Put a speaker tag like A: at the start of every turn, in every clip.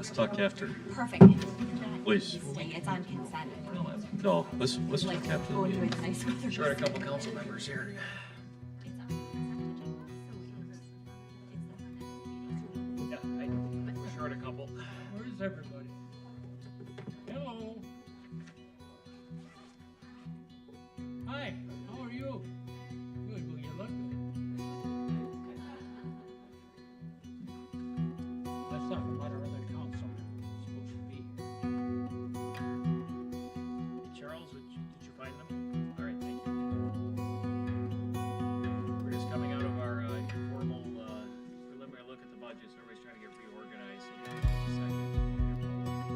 A: Let's talk after,
B: Perfect.
A: please.
B: It's on consent.
A: No, let's talk after the
B: Go into
A: meeting.
B: it nice weather.
C: Short a couple council members here.
B: It's on consent agenda.
C: Yeah, we're short a couple.
D: Where's everybody? Hello. Hi, how are you? Good, well, you look good. Let's talk about our other councilman who's supposed to be here.
C: Charles, did you find them? All right, thank you. We're just coming out of our informal preliminary look at the budget, so everybody's trying to get reorganized. So just a second.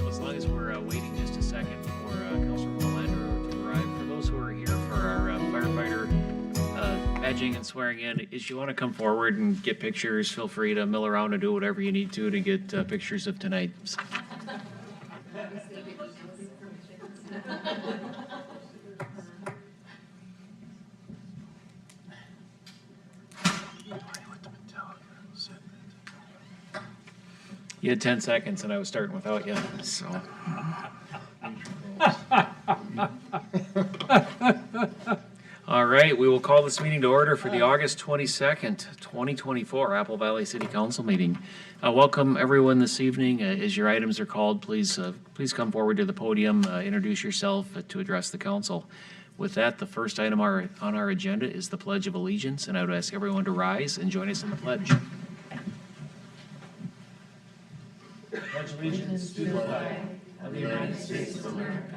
C: As long as we're waiting just a second for Councilor Melander to arrive, for those who are here for our firefighter badging and swearing in, if you want to come forward and get pictures, feel free to mill around and do whatever you need to get pictures of tonight. You had 10 seconds and I was starting without you, so. All right, we will call this meeting to order for the August 22nd, 2024 Apple Valley City Council meeting. Welcome everyone this evening. As your items are called, please come forward to the podium, introduce yourself to address the council. With that, the first item on our agenda is the Pledge of Allegiance, and I would ask everyone to rise and join us in the pledge.
E: Pledge allegiance to the flag of the United States of America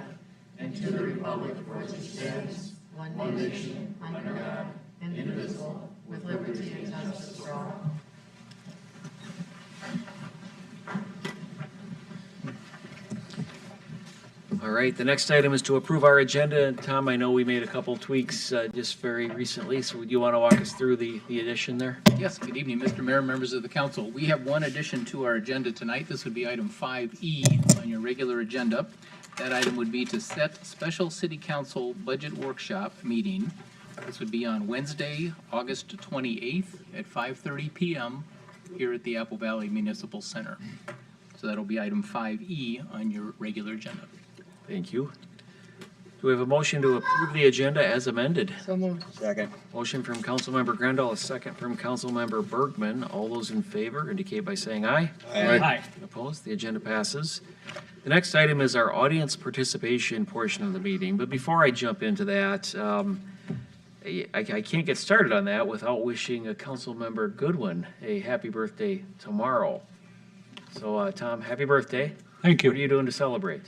E: and to the republic for which it stands, one nation, under God, indivisible, with liberty and justice for all.
C: All right, the next item is to approve our agenda. And Tom, I know we made a couple tweaks just very recently, so would you want to walk us through the addition there?
F: Yes, good evening, Mr. Mayor, members of the council. We have one addition to our agenda tonight. This would be item 5E on your regular agenda. That item would be to set special city council budget workshop meeting. This would be on Wednesday, August 28th at 5:30 p.m. here at the Apple Valley Municipal Center. So that'll be item 5E on your regular agenda.
C: Thank you. Do we have a motion to approve the agenda as amended?
E: So moved.
A: Second.
C: Motion from Councilmember Grendel, a second from Councilmember Bergman. All those in favor indicate by saying aye.
D: Hi.
C: Opposed? The agenda passes. The next item is our audience participation portion of the meeting. But before I jump into that, I can't get started on that without wishing a Councilmember Goodwin a happy birthday tomorrow. So, Tom, happy birthday.
D: Thank
C: What are
D: you.
C: you doing to celebrate?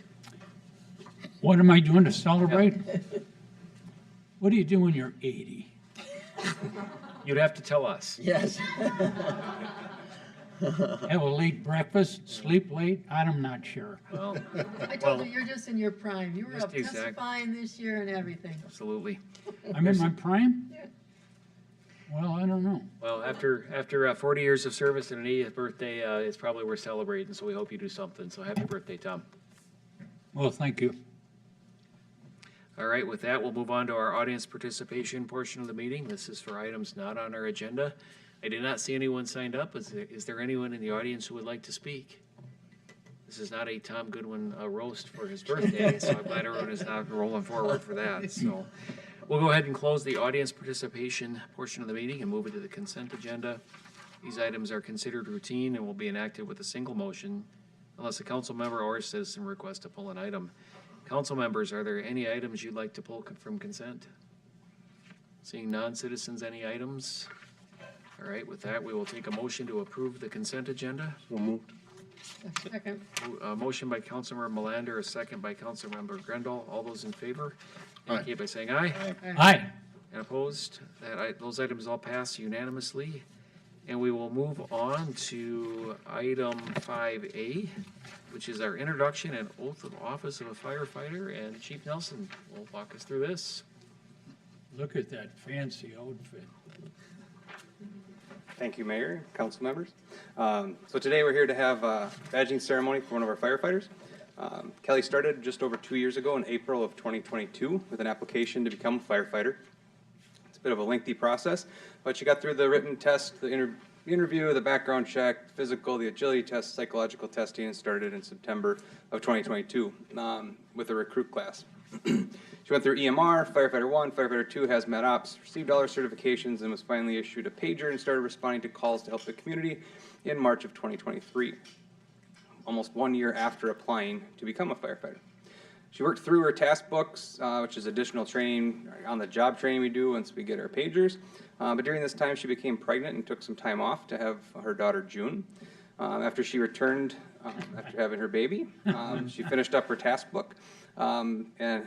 D: What am I doing to celebrate? What do you do when you're 80?
C: You'd have to tell us.
E: Yes.
D: Have a late breakfast, sleep late? I'm not sure.
C: Well,
G: I told you, you're just in your prime. You were
C: Just
G: up
C: exact-
G: testifying this year and everything.
C: absolutely.
D: I'm in my prime? Well, I don't know.
C: Well, after 40 years of service and an 80th birthday, it's probably worth celebrating, so we hope you do something. So happy birthday, Tom.
D: Well, thank you.
C: All right, with that, we'll move on to our audience participation portion of the meeting. This is for items not on our agenda. I did not see anyone signed up. Is there anyone in the audience who would like to speak? This is not a Tom Goodwin roast for his birthday, so I'm glad everyone is not rolling forward for that. So we'll go ahead and close the audience participation portion of the meeting and move it to the consent agenda. These items are considered routine and will be enacted with a single motion unless a council member or a citizen requests to pull an item. Council members, are there any items you'd like to pull from consent? Seeing non-citizens, any items? All right, with that, we will take a motion to approve the consent agenda.
A: So moved.
G: Second.
C: A motion by Councilmember Melander, a second by Councilmember Grendel. All those in favor indicate by saying aye.
D: Hi.
C: And opposed? Those items all pass unanimously. And we will move on to item 5A, which is our introduction and oath of office of a firefighter, and Chief Nelson will walk us through this.
D: Look at that fancy outfit.
H: Thank you, Mayor, council members. So today we're here to have a badging ceremony for one of our firefighters. Kelly started just over 2 years ago in April of 2022 with an application to become a firefighter. It's a bit of a lengthy process, but she got through the written test, the interview, the background check, physical, the agility test, psychological testing, and started in September of 2022 with a recruit class. She went through EMR, Firefighter 1, Firefighter 2, Hazmat Ops, received all her certifications, and was finally issued a pager and started responding to calls to help the community in March of 2023, almost 1 year after applying to become a firefighter. She worked through her task books, which is additional training, on the job training we do once we get our pagers. But during this time, she became pregnant and took some time off to have her daughter, June. After she returned, after having her baby, she finished up her task book and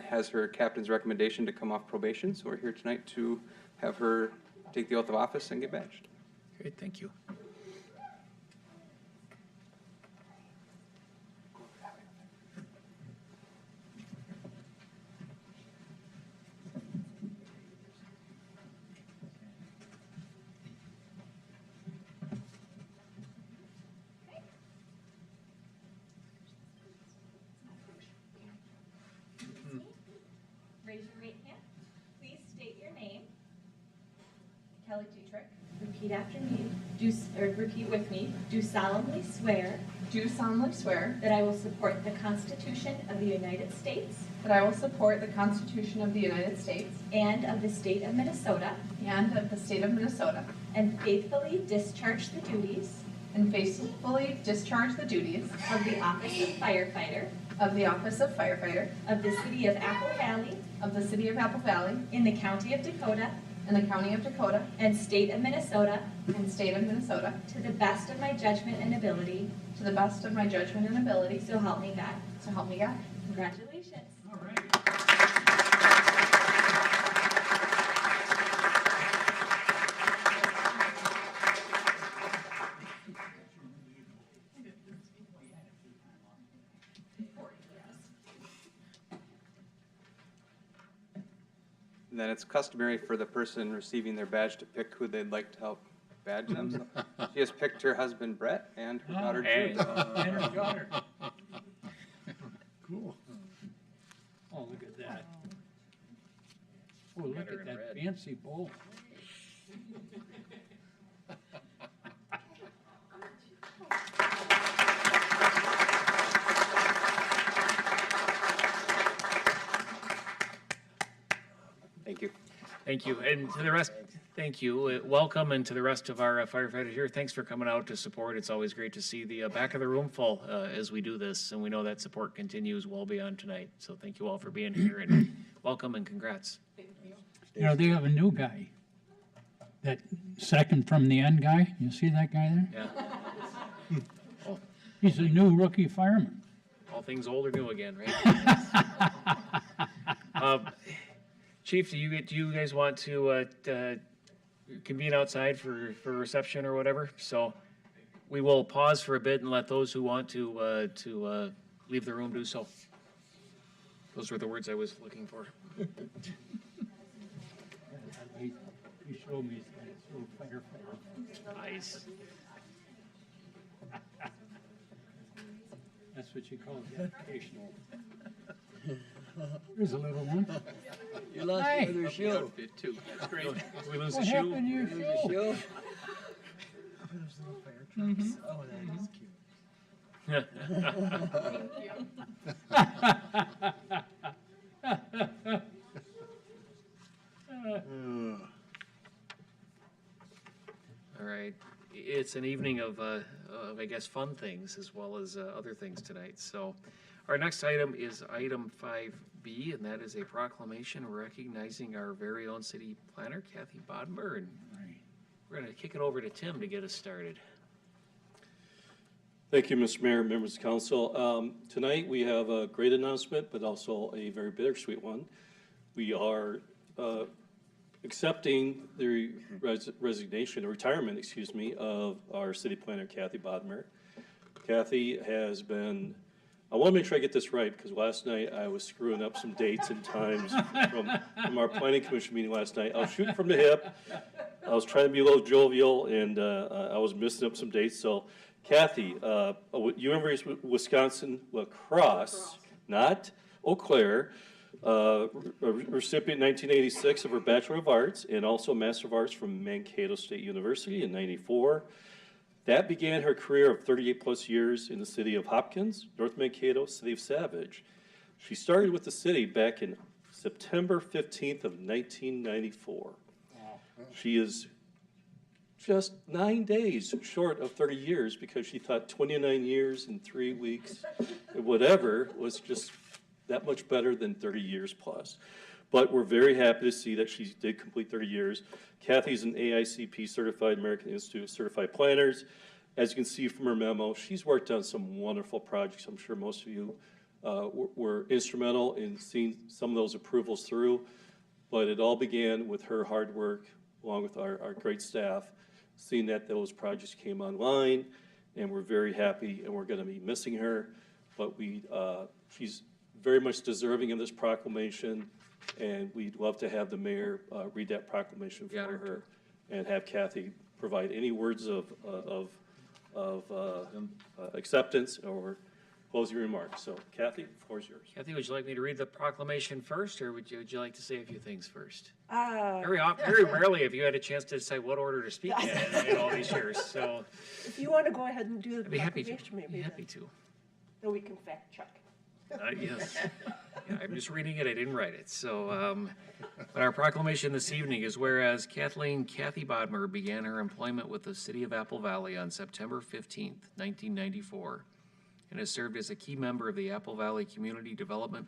H: has her captain's recommendation to come off probation. So we're here tonight to have her take the oath of office and get badged.
C: Great, thank you.
B: Raise your right hand. Please state your name. Kelly Dietrich. Repeat after me. Repeat with me. Do solemnly swear
I: Do solemnly swear
B: that I will support the Constitution of the United States
I: that I will support the Constitution of the United States
B: and of the state of Minnesota,
I: and of the state of Minnesota,
B: and faithfully discharge the duties
I: and faithfully discharge the duties
B: of the office of firefighter
I: of the office of firefighter
B: of the city of Apple Valley
I: of the city of Apple Valley
B: in the county of Dakota
I: in the county of Dakota
B: and state of Minnesota
I: and state of Minnesota
B: to the best of my judgment and ability.
I: to the best of my judgment and ability,
B: So help me God.
I: so help me God.
B: Congratulations.
D: All right.
H: And then it's customary for the person receiving their badge to pick who they'd like to help badge them. So she has picked her husband Brett and her daughter
C: Hey.
H: June.
D: And her daughter. Cool. Oh, look at that. Oh, look
C: Got her
D: at
C: in
D: that
C: red.
D: fancy bowl.
H: Thank you.
C: Thank you, and to the rest, thank you. Welcome, and to the rest of our firefighters here, thanks for coming out to support. It's always great to see the back of the room full as we do this, and we know that support continues well beyond tonight. So thank you all for being here, and welcome and congrats.
D: You know, they have a new guy. That second from the end guy, you see that guy there?
C: Yeah,
D: He's a new rookie fireman.
C: all things old are new again, right? Chief, do you guys want to convene outside for reception or whatever? So we will pause for a bit and let those who want to leave the room do so. Those were the words I was looking for.
D: He showed me his little firefighter.
C: Nice.
D: That's what you call the educational. Here's a little one.
E: You lost
D: Hey.
E: your other shoe.
F: Outfit too. That's great.
C: Did we lose
D: What
C: the shoe?
D: happened to your
E: Your
D: shoe?
E: shoe? Oh, that is cute.
C: All right. It's an evening of, I guess, fun things as well as other things tonight. So our next item is item 5B, and that is a proclamation recognizing our very own city planner, Kathy Bodmer. And we're going to kick it over to Tim to get us started.
A: Thank you, Mr. Mayor, members of council. Tonight, we have a great announcement, but also a very bittersweet one. We are accepting the resignation, or retirement, excuse me, of our city planner, Kathy Bodmer. Kathy has been, I want to make sure I get this right, because last night I was screwing up some dates and times from our planning commission meeting last night. I was shooting from the hip. I was trying to be a little jovial, and I was messing up some dates. So Kathy, University of Wisconsin lacrosse, not Eau Claire, recipient 1986 of her Bachelor of Arts, and also Master of Arts from Mankato State University in '94. That began her career of 38 plus years in the city of Hopkins, North Mankato, city of Savage. She started with the city back in September 15th of 1994. She is just 9 days short of 30 years because she thought 29 years and 3 weeks, whatever, was just that much better than 30 years plus. But we're very happy to see that she did complete 30 years. Kathy's an AICP certified, American Institute of Certified Planners. As you can see from her memo, she's worked on some wonderful projects. I'm sure most of you were instrumental in seeing some of those approvals through. But it all began with her hard work, along with our great staff, seeing that those projects came online, and we're very happy, and we're going to be missing her. But she's very much deserving of this proclamation, and we'd love to have the mayor read that proclamation for her and have Kathy provide any words of acceptance or closing remarks. So Kathy, the floor is yours.
C: Kathy, would you like me to read the proclamation first, or would you like to say a few things first? Very rarely have you had a chance to decide what order to speak in all these years, so.
J: If you want to go ahead and do the
C: I'd be happy to.
J: proclamation, maybe.
C: Be happy to.
J: Then we can fact check.
C: Yes. Yeah, I'm just reading it, I didn't write it. So, but our proclamation this evening is whereas Kathy Bodmer began her employment with the city of Apple Valley on September 15th, 1994, and has served as a key member of the Apple Valley Community Development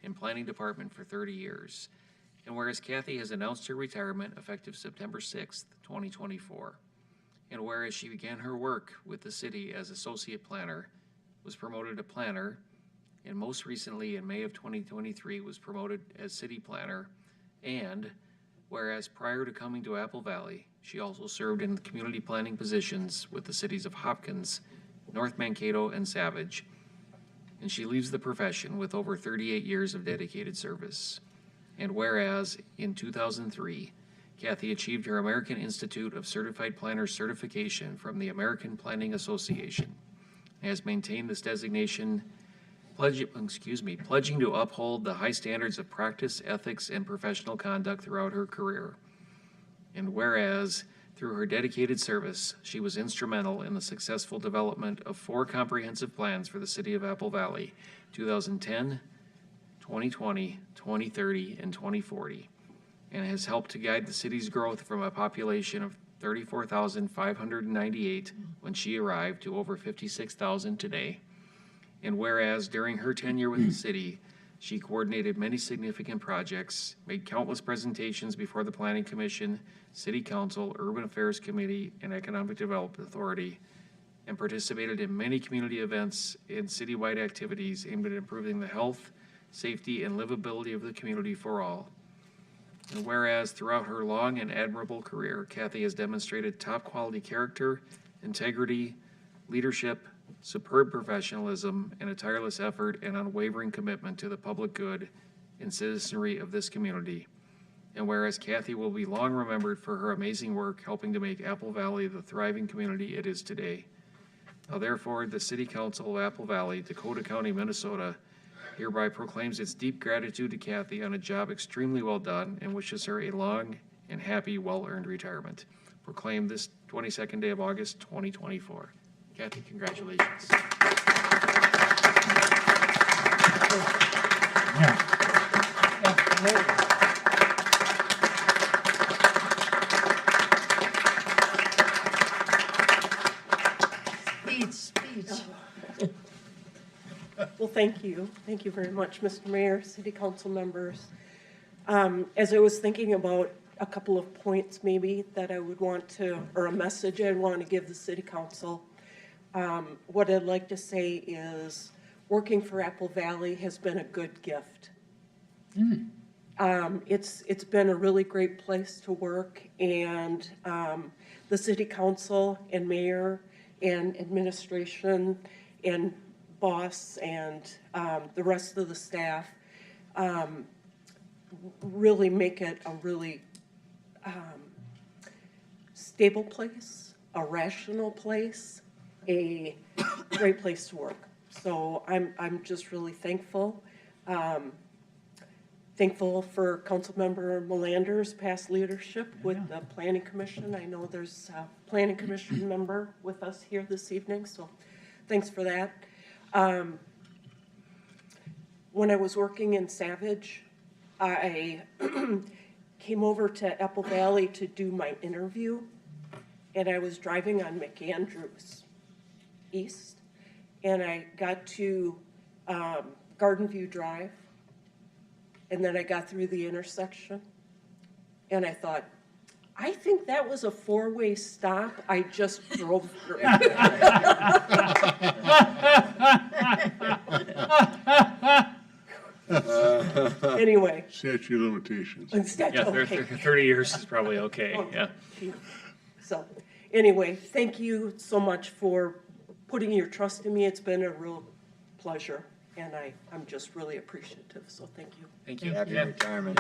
C: and Planning Department for 30 years. And whereas Kathy has announced her retirement effective September 6th, 2024. And whereas she began her work with the city as associate planner, was promoted to planner, and most recently in May of 2023 was promoted as city planner. And whereas prior to coming to Apple Valley, she also served in the community planning positions with the cities of Hopkins, North Mankato, and Savage. And she leaves the profession with over 38 years of dedicated service. And whereas in 2003, Kathy achieved her American Institute of Certified Planners certification from the American Planning Association, and has maintained this designation, pledging to uphold the high standards of practice, ethics, and professional conduct throughout her career. And whereas, through her dedicated service, she was instrumental in the successful development of 4 comprehensive plans for the city of Apple Valley, 2010, 2020, 2030, and 2040, and has helped to guide the city's growth from a population of 34,598 when she arrived to over 56,000 today. And whereas during her tenure with the city, she coordinated many significant projects, made countless presentations before the Planning Commission, City Council, Urban Affairs Committee, and Economic Development Authority, and participated in many community events and citywide activities aimed at improving the health, safety, and livability of the community for all. And whereas throughout her long and admirable career, Kathy has demonstrated top quality character, integrity, leadership, superb professionalism, and a tireless effort and unwavering commitment to the public good and citizenry of this community. And whereas Kathy will be long remembered for her amazing work helping to make Apple Valley the thriving community it is today. Now therefore, the City Council of Apple Valley, Dakota County, Minnesota, hereby proclaims its deep gratitude to Kathy on a job extremely well done and wishes her a long and happy, well-earned retirement. Proclaimed this 22nd day of August, 2024. Kathy, congratulations.
G: Speech.
J: Well, thank you. Thank you very much, Mr. Mayor, City Council members. As I was thinking about a couple of points maybe that I would want to, or a message I'd want to give the City Council, what I'd like to say is working for Apple Valley has been a good gift. It's been a really great place to work, and the city council and mayor and administration and boss and the rest of the staff really make it a really stable place, a rational place, a great place to work. So I'm just really thankful. Thankful for Councilmember Melander's past leadership with the Planning Commission. I know there's a Planning Commission member with us here this evening, so thanks for that. When I was working in Savage, I came over to Apple Valley to do my interview, and I was driving on McAndrews East, and I got to Garden View Drive, and then I got through the intersection, and I thought, I think that was a four-way stop. I just drove through. Anyway.
K: Statute of limitations.
C: Yeah, 30 years is probably okay, yeah.
J: So, anyway, thank you so much for putting your trust in me. It's been a real pleasure, and I'm just really appreciative, so thank you.
C: Thank you.
E: Happy
C: Yeah.
E: retirement.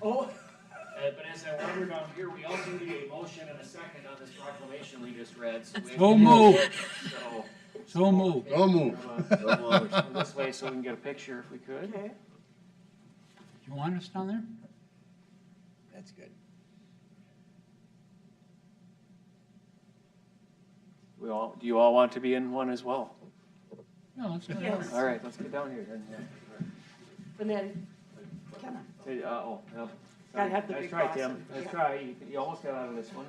J: Oh.
C: But as I wander down here, we also need a motion and a second on this proclamation we just read. So we have
D: So
C: to-
D: moved.
C: So,
D: So moved.
K: I'll move.
C: come this way so we can get a picture if we could.
J: Okay.
D: You want us down there?
E: That's good.
C: Do you all want to be in one as well?
D: No, let's go.
J: Yes.
C: All right, let's get down here then.
J: Benetti, come on.
C: Hey, no.
J: Gotta have the
C: Nice
J: big
C: try,
J: boss.
C: Tim. Nice try. You almost got out of this one.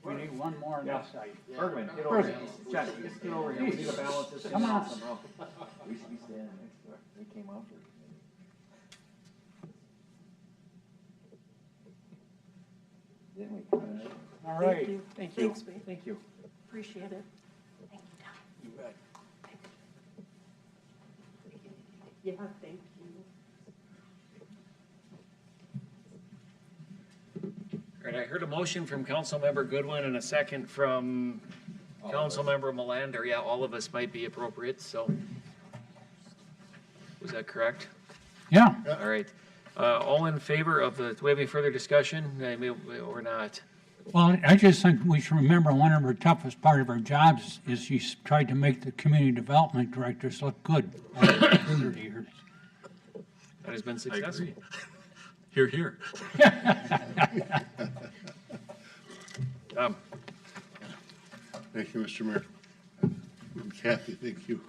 D: We need one more on this side.
C: Bergman, get over here. Chuck, just get over here. We need to balance this thing
D: Come on.
C: out somehow. We should be standing next to her. They came out here. Didn't we?
D: All
J: Thank
D: right.
J: you.
C: Thank you.
J: Thanks, man.
C: Thank you.
J: Appreciate it. Thank you, Tom.
C: You bet.
J: Yeah, thank you.
C: All right, I heard a motion from Councilmember Goodwin and a second from Councilmember Melander. Yeah, all of us might be appropriate, so. Was that correct?
D: Yeah.
C: All right. All in favor of the, do we have any further discussion? Or not?
D: Well, I just think we should remember one of her toughest part of her jobs is she's tried to make the community development directors look good over 30 years.
C: That has been successful.
K: Here, here. Thank you, Mr. Mayor. And Kathy, thank you.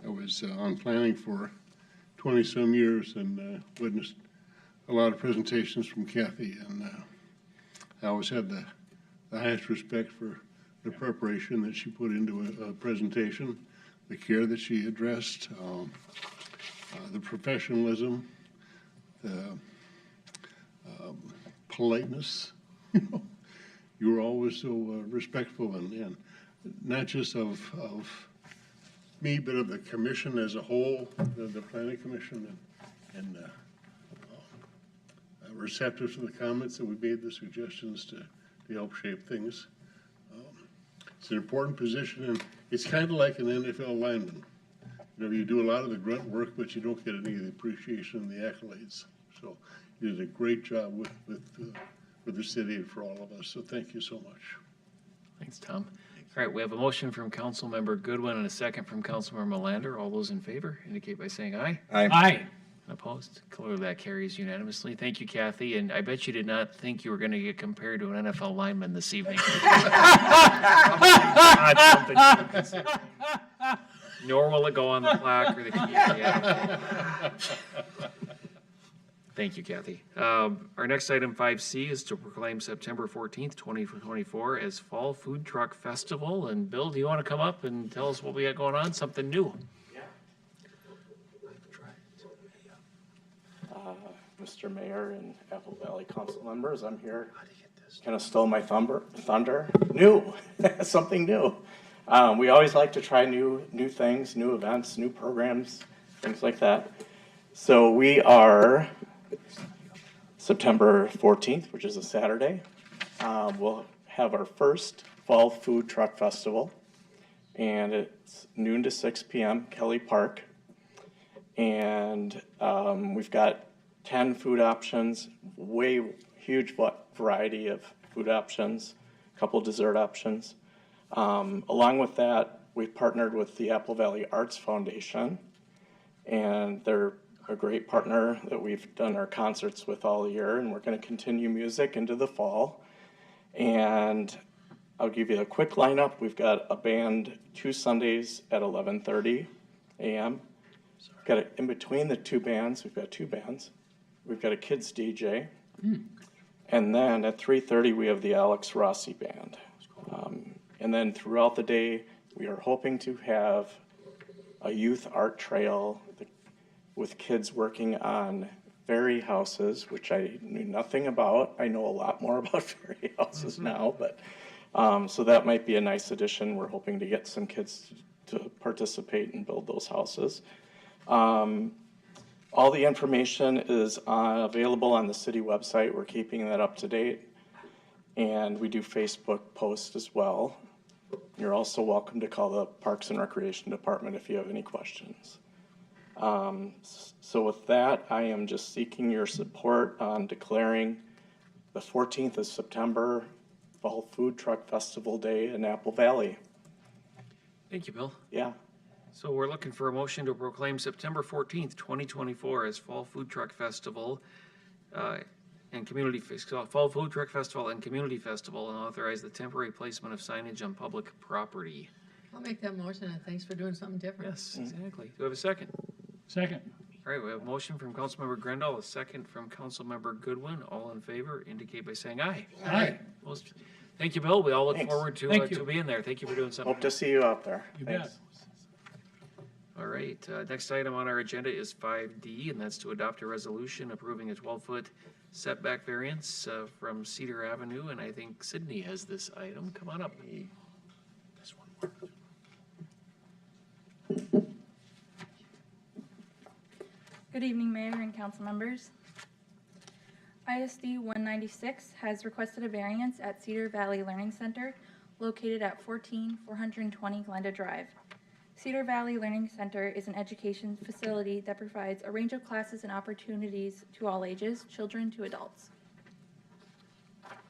K: I was on planning for 20-some years and witnessed a lot of presentations from Kathy, and I always had the highest respect for the preparation that she put into a presentation, the care that she addressed, the professionalism, the politeness. You were always so respectful and not just of me, but of the commission as a whole, the planning commission, and receptive to the comments that we made, the suggestions to help shape things. It's an important position, and it's kind of like an NFL lineman. You know, you do a lot of the grunt work, but you don't get any of the appreciation and the accolades. So you did a great job with the city and for all of us. So thank you so much.
C: Thanks, Tom. All right, we have a motion from Councilmember Goodwin and a second from Councilmember Melander. All those in favor indicate by saying aye.
D: Aye.
C: Opposed? Clearly that carries unanimously. Thank you, Kathy, and I bet you did not think you were going to get compared to an NFL lineman this evening. Nor will it go on the plaque or the key. Yeah. Thank you, Kathy. Our next item, 5C, is to proclaim September 14th, 2024 as Fall Food Truck Festival. And Bill, do you want to come up and tell us what we got going on? Something new?
L: Mr. Mayor and Apple Valley Council members. I'm here, kind of stole my thunder. New, something new. We always like to try new things, new events, new programs, things like that. So we are September 14th, which is a Saturday. We'll have our first Fall Food Truck Festival, and it's noon to 6 p.m., Kelly Park. And we've got 10 food options, huge variety of food options, a couple dessert options. Along with that, we've partnered with the Apple Valley Arts Foundation, and they're a great partner that we've done our concerts with all year, and we're going to continue music into the fall. And I'll give you a quick lineup. We've got a band 2 Sundays at 11:30 a.m. In between the two bands, we've got 2 bands. We've got a kids DJ. And then at 3:30, we have the Alex Rossi Band. And then throughout the day, we are hoping to have a youth art trail with kids working on fairy houses, which I knew nothing about. I know a lot more about fairy houses now, but so that might be a nice addition. We're hoping to get some kids to participate and build those houses. All the information is available on the city website. We're keeping that up to date. And we do Facebook posts as well. You're also welcome to call the Parks and Recreation Department if you have any questions. So with that, I am just seeking your support on declaring the 14th of September Fall Food Truck Festival Day in Apple Valley.
C: Thank you, Bill.
L: Yeah.
C: So we're looking for a motion to proclaim September 14th, 2024 as Fall Food Truck Festival and Fall Food Truck Festival and Community Festival, and authorize the temporary placement of signage on public property.
G: I'll make that motion, and thanks for doing something different.
C: Yes, exactly. Do we have a second?
D: Second.
C: All right, we have a motion from Councilmember Grendel, a second from Councilmember Goodwin. All in favor indicate by saying aye.
D: Aye.
C: Thank you, Bill. We all look
L: Thanks.
C: forward to being there. Thank you for doing something.
L: Hope to see you out there.
D: You
L: Thanks.
D: bet.
C: All right, next item on our agenda is 5D, and that's to adopt a resolution approving a 12-foot setback variance from Cedar Avenue, and I think Sydney has this item. Come on up.
L: This one more.
M: Good evening, Mayor and council members. ISD 196 has requested a variance at Cedar Valley Learning Center located at 14420 Glenda Drive. Cedar Valley Learning Center is an education facility that provides a range of classes and opportunities to all ages, children to adults.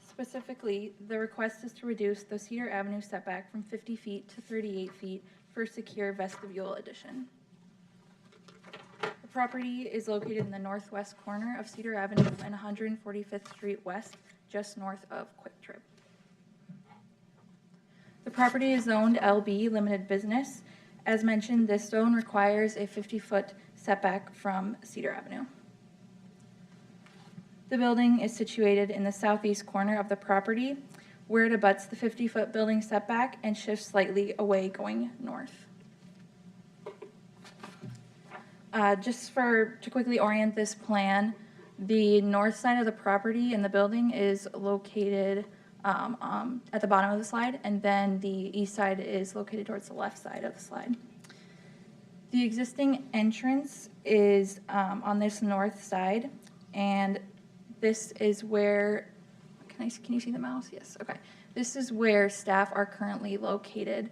M: Specifically, the request is to reduce the Cedar Avenue setback from 50 feet to 38 feet for secure vestibule addition. The property is located in the northwest corner of Cedar Avenue and 145th Street West, just north of Quick Trip. The property is zoned LB Limited Business. As mentioned, this zone requires a 50-foot setback from Cedar Avenue. The building is situated in the southeast corner of the property, where it abuts the 50-foot building setback and shifts slightly away going north. To quickly orient this plan, the north side of the property and the building is located at the bottom of the slide, and then the east side is located towards the left side of the slide. The existing entrance is on this north side, and this is where, can you see the mouse? Yes, okay. This is where staff are currently located.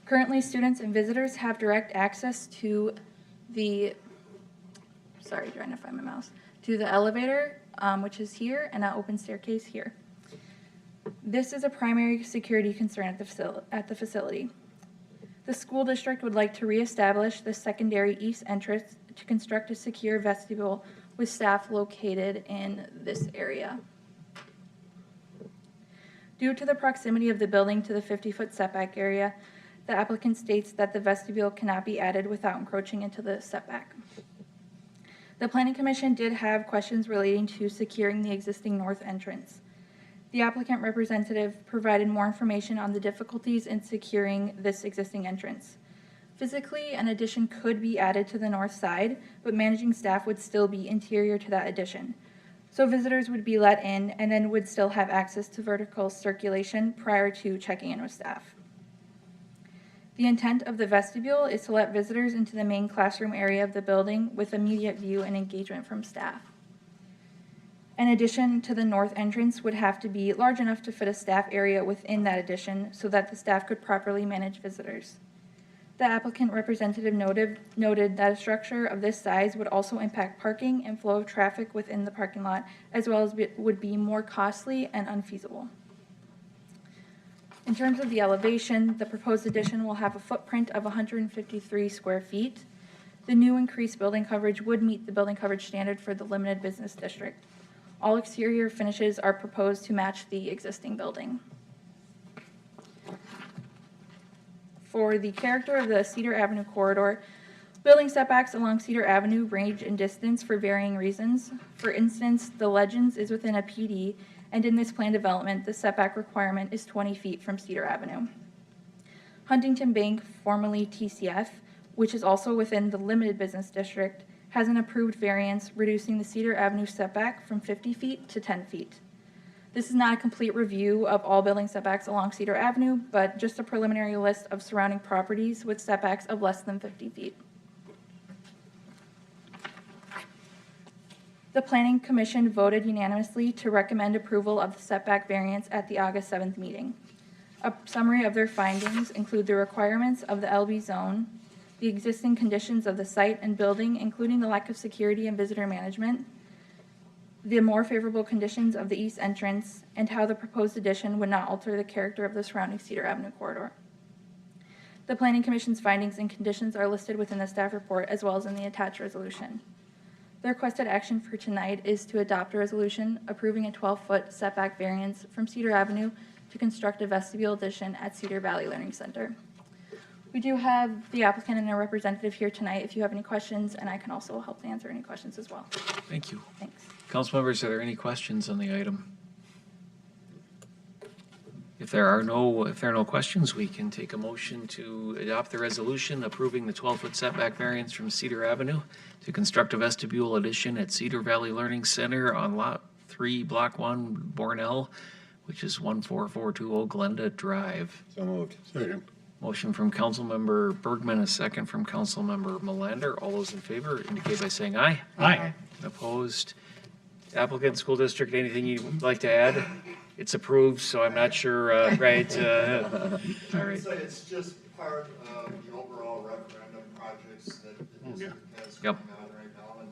M: Currently, students and visitors have direct access to the, trying to find my mouse, to the elevator, which is here, and an open staircase here. This is a primary security concern at the facility. The school district would like to reestablish the secondary east entrance to construct a secure vestibule with staff located in this area. Due to the proximity of the building to the 50-foot setback area, the applicant states that the vestibule cannot be added without encroaching into the setback. The Planning Commission did have questions relating to securing the existing north entrance. The applicant representative provided more information on the difficulties in securing this existing entrance. Physically, an addition could be added to the north side, but managing staff would still be interior to that addition. So visitors would be let in and then would still have access to vertical circulation prior to checking in with staff. The intent of the vestibule is to let visitors into the main classroom area of the building with immediate view and engagement from staff. An addition to the north entrance would have to be large enough to fit a staff area within that addition so that the staff could properly manage visitors. The applicant representative noted that a structure of this size would also impact parking and flow of traffic within the parking lot, as well as would be more costly and unfeasible. In terms of the elevation, the proposed addition will have a footprint of 153 square feet. The new increased building coverage would meet the building coverage standard for the limited business district. All exterior finishes are proposed to match the existing building. For the character of the Cedar Avenue corridor, building setbacks along Cedar Avenue range in distance for varying reasons. For instance, the Legends is within a PD, and in this plan development, the setback requirement is 20 feet from Cedar Avenue. Huntington Bank, formerly TCF, which is also within the limited business district, has an approved variance reducing the Cedar Avenue setback from 50 feet to 10 feet. This is not a complete review of all building setbacks along Cedar Avenue, but just a preliminary list of surrounding properties with setbacks of less than 50 feet. The Planning Commission voted unanimously to recommend approval of the setback variance at the August 7th meeting. A summary of their findings include the requirements of the LB zone, the existing conditions of the site and building, including the lack of security and visitor management, the more favorable conditions of the east entrance, and how the proposed addition would not alter the character of the surrounding Cedar Avenue corridor. The Planning Commission's findings and conditions are listed within the staff report as well as in the attached resolution. The requested action for tonight is to adopt a resolution approving a 12-foot setback variance from Cedar Avenue to construct a vestibule addition at Cedar Valley Learning Center. We do have the applicant and a representative here tonight if you have any questions, and I can also help to answer any questions as well.
C: Thank you.
M: Thanks.
C: Council members, are there any questions on the item? If there are no questions, we can take a motion to adopt the resolution approving the 12-foot setback variance from Cedar Avenue to construct a vestibule addition at Cedar Valley Learning Center on Lot 3, Block 1, Bornell, which is 14420 Glenda Drive.
K: So moved. Second.
C: Motion from Councilmember Bergman, a second from Councilmember Melander. All those in favor indicate by saying aye.
D: Aye.
C: Opposed? Applicant, school district, anything you'd like to add? It's approved, so I'm not sure, right? All right.
N: So it's just part of the overall referendum projects that the district has
C: Yep.
N: going on right now, and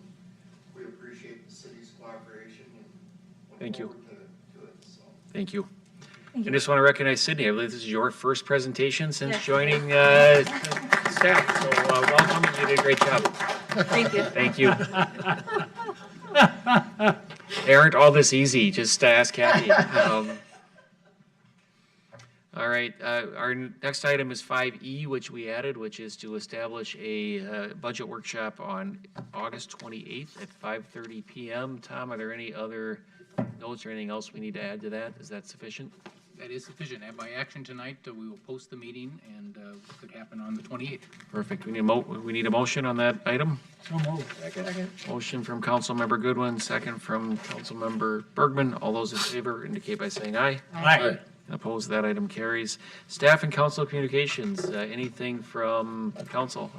N: we appreciate the city's cooperation and
C: Thank you.
N: look forward to it, so.
C: Thank you.
M: Thank
C: I
M: you.
C: just want to recognize Sydney. I believe this is your first presentation since
M: Yes.
C: joining staff. So welcome. You did a great job.
M: Thank you.
C: Thank you. They aren't all this easy. Just ask Kathy. All right. Our next item is 5E, which we added, which is to establish a budget workshop on August 28th at 5:30 p.m. Tom, are there any other notes or anything else we need to add to that? Is that sufficient?
F: That is sufficient. And by action tonight, we will post the meeting, and it could happen on the 28th.
C: Perfect. We need a motion on that item.
D: So moved.
C: Motion from Councilmember Goodwin, second from Councilmember Bergman. All those in favor indicate by saying aye.
D: Aye.
C: Opposed, that item carries. Staff and council communications, anything from council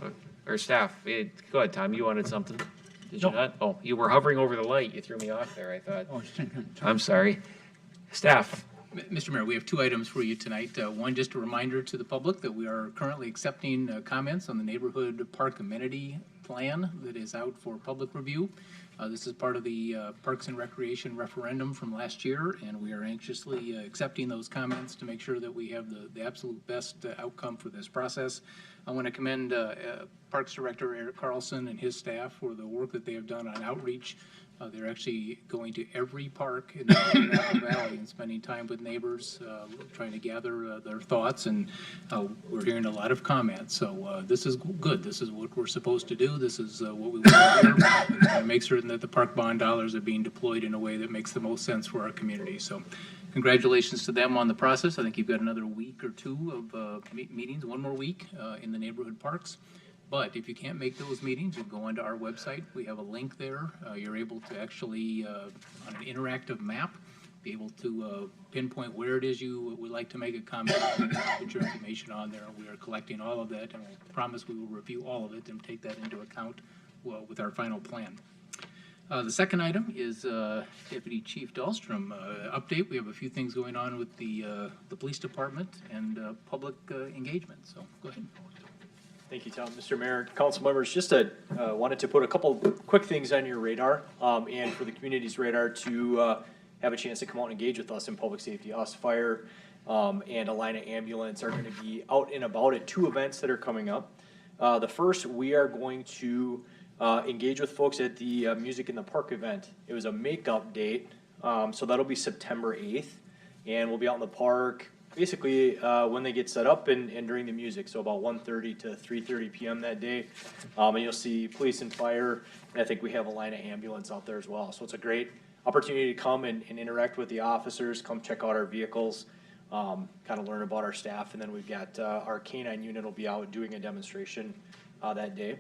C: or staff? Go ahead, Tom, you wanted something. Did you
D: No.
C: not? Oh, you were hovering over the light. You threw me off there, I thought.
D: I was thinking.
C: I'm sorry. Staff,
F: Mr. Mayor, we have two items for you tonight. One, just a reminder to the public that we are currently accepting comments on the neighborhood park amenity plan that is out for public review. This is part of the Parks and Recreation referendum from last year, and we are anxiously accepting those comments to make sure that we have the absolute best outcome for this process. I want to commend Parks Director Eric Carlson and his staff for the work that they have done on outreach. They're actually going to every park in the Apple Valley and spending time with neighbors, trying to gather their thoughts, and we're hearing a lot of comments. So this is good. This is what we're supposed to do. This is what we want to hear. Make certain that the park bond dollars are being deployed in a way that makes the most sense for our community. So Congratulations to them on the process. I think you've got another week or two of meetings, one more week in the neighborhood parks. But if you can't make those meetings, you go onto our website. We have a link there. You're able to actually, on an interactive map, be able to pinpoint where it is you would like to make a comment, put your information on there. We are collecting all of that, and I promise we will review all of it and take that into account with our final plan. The second item is Deputy Chief Dahlstrom update. We have a few things going on with the police department and public engagement, so go ahead.
O: Thank you, Tom. Mr. Mayor, council members, just wanted to put a couple quick things on your radar and for the community's radar to have a chance to come out and engage with us in public safety. Us, Fire, and Alina Ambulance are going to be out and about at 2 events that are coming up. The first, we are going to engage with folks at the Music in the Park event. It was a makeup date, so that'll be September 8th, and we'll be out in the park basically when they get set up and during the music, so about 1:30 to 3:30 p.m. that day. And you'll see police and fire, and I think we have a line of ambulance out there as well. So it's a great opportunity to come and interact with the officers, come check out our vehicles, kind of learn about our staff, and then we've got our K-9 unit will be out doing a demonstration that day.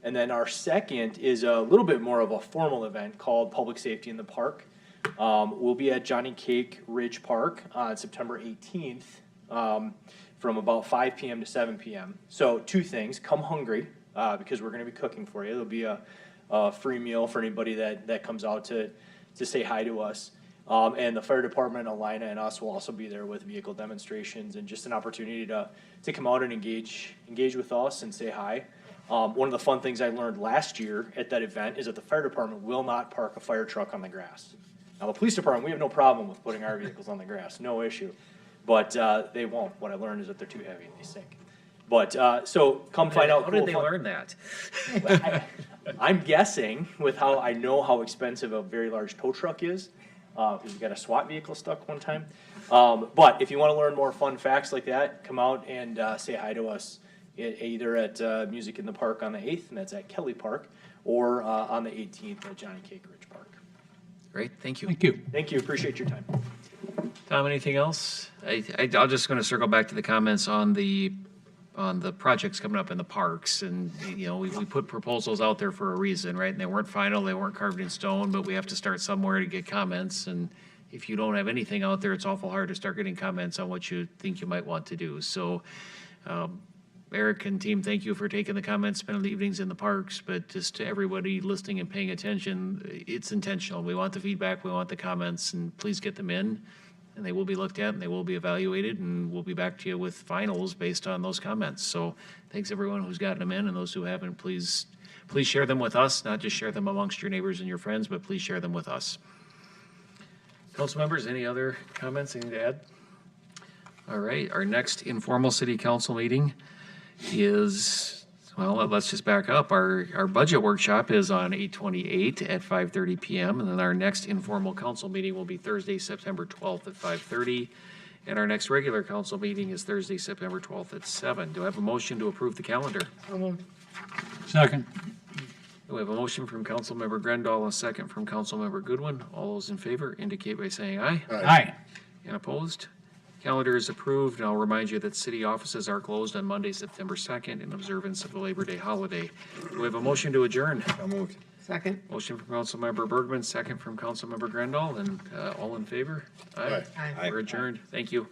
O: And then our second is a little bit more of a formal event called Public Safety in the Park. We'll be at Johnny Cake Ridge Park on September 18th from about 5 p.m. to 7 p.m. So 2 things, come hungry because we're going to be cooking for you. There'll be a free meal for anybody that comes out to say hi to us. And the fire department, Alina, and us will also be there with vehicle demonstrations and just an opportunity to come out and engage with us and say hi. One of the fun things I learned last year at that event is that the fire department will not park a fire truck on the grass. Now, the police department, we have no problem with putting our vehicles on the grass, no issue. But they won't. What I learned is that they're too heavy and they sink. But so come find out.
C: How did they learn that?
O: I'm guessing with how I know how expensive a very large tow truck is, because we got a SWAT vehicle stuck one time. But if you want to learn more fun facts like that, come out and say hi to us. Either at Music in the Park on the 8th, and that's at Kelly Park, or on the 18th at Johnny Cake Ridge Park.
C: Great, thank you.
D: Thank you.
O: Thank you, appreciate your time.
C: Tom, anything else? I'm just going to circle back to the comments on the projects coming up in the parks, and you know we put proposals out there for a reason, right? And they weren't final, they weren't carved in stone, but we have to start somewhere to get comments. And if you don't have anything out there, it's awful hard to start getting comments on what you think you might want to do. So. Eric and team, thank you for taking the comments, spending the evenings in the parks, but just to everybody listening and paying attention, it's intentional. We want the feedback, we want the comments, and please get them in, and they will be looked at, and they will be evaluated, and we'll be back to you with finals based on those comments. So thanks everyone who's gotten them in, and those who haven't, please share them with us, not just share them amongst your neighbors and your friends, but please share them with us. Council members, any other comments, anything to add? All right, our next informal city council meeting is, well, let's just back up. Our budget workshop is on 8/28 at 5:30 p.m. And then our next informal council meeting will be Thursday, September 12th at 5:30. And our next regular council meeting is Thursday, September 12th at 7. Do I have a motion to approve the calendar?
G: So moved.
D: Second.
C: We have a motion from Councilmember Grendall, a second from Councilmember Goodwin. All those in favor indicate by saying aye.
D: Aye.
C: And opposed? Calendar is approved, and I'll remind you that city offices are closed on Monday, September 2nd in observance of the Labor Day holiday. Do we have a motion to adjourn?
E: So moved.
G: Second.
C: Motion from Councilmember Bergman, second from Councilmember Grendall, and all in favor? Aye.
G: Aye.
C: We're adjourned. Thank you.